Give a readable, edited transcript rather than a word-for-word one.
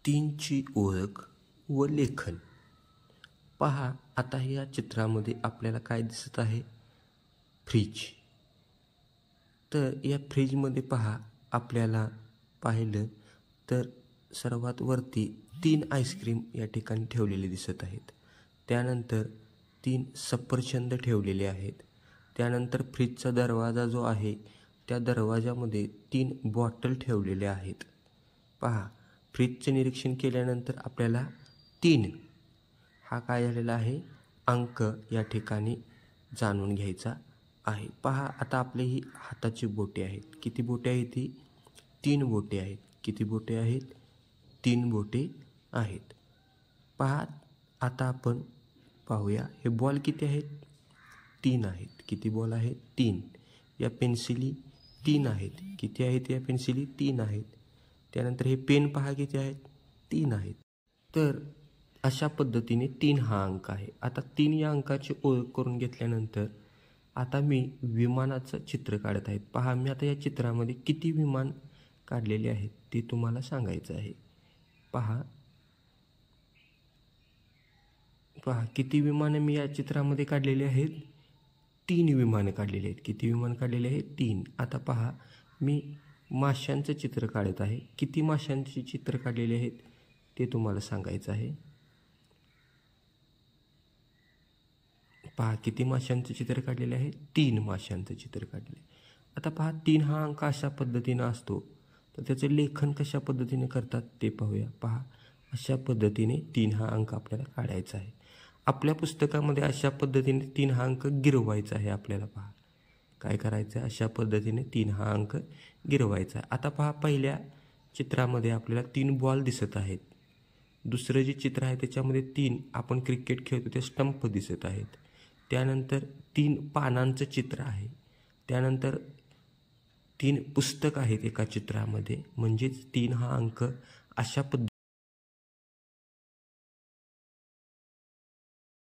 तीनची ओळख व लेखन. पहा आता या चित्रामध्ये आपल्याला काय दिसत आहे? फ्रीज. तर या फ्रीजमध्ये पहा आपल्याला पाहिलं तर सर्वात वरती 3 आईस्क्रीम या ठिकाणी ठेवलेले दिसत आहेत. त्यानंतर 3 सफरचंद ठेवलेले आहेत. त्यानंतर फ्रीजचा दरवाजा जो आहे त्या दरवाजामध्ये 3 बॉटल ठेवलेल्या आहेत. पहा फ्रीजचे निरीक्षण केल्यानंतर आपल्याला 3 हा काय झालेला आहे अंक या ठिकाणी जाणून घ्यायचा आहे. पहा आता आपली ही हाताची बोटे आहेत. किती बोटे आहेत? ती 3 बोटे आहेत. किती बोटे आहेत? 3 बोटे आहेत. पहा आता आपण पाहूया हे बॉल किती आहेत? 3 आहेत. किती बॉल आहेत? 3. या पेन्सिली 3 आहेत. किती आहेत या पेन्सिली? 3 आहेत. त्यानंतर हे पेन पहा किती आहेत? 3 आहेत. तर अशा पद्धतीने 3 हा अंक आहे. आता 3 या अंकाची ओळख करून घेतल्यानंतर आता मी विमानाचं चित्र काढत आहे. पहा मी आता या चित्रामध्ये किती विमान काढलेले आहेत ते तुम्हाला सांगायचं आहे. पहा किती विमानं मी या चित्रामध्ये काढलेली आहेत? 3 विमानं काढलेली आहेत. किती विमान काढलेले आहेत? 3. आता पहा मी माशांचं चित्र काढत आहे. किती माशांची चित्र काढलेली आहेत ते तुम्हाला सांगायचं आहे. पहा किती माशांचं चित्र काढलेले आहे? 3 माशांचं चित्र काढले. आता पहा 3 हा अंक अशा पद्धतीनं असतो तर त्याचं लेखन कशा पद्धतीने करतात ते पाहूया. पहा अशा पद्धतीने 3 हा अंक आपल्याला काढायचा आहे. आपल्या पुस्तकामध्ये अशा पद्धतीने 3 हा अंक गिरवायचा आहे आपल्याला. पहा काय करायचं आहे? अशा पद्धतीने 3 हा अंक गिरवायचा आहे. आता पहा पहिल्या चित्रामध्ये आपल्याला 3 बॉल दिसत आहेत. दुसरं जे चित्र आहे त्याच्यामध्ये 3 आपण क्रिकेट खेळतो ते स्टंप दिसत आहेत. त्यानंतर 3 पानांचं चित्र आहे. त्यानंतर 3 पुस्तक आहेत एका चित्रामध्ये. म्हणजेच 3 हा अंक अशा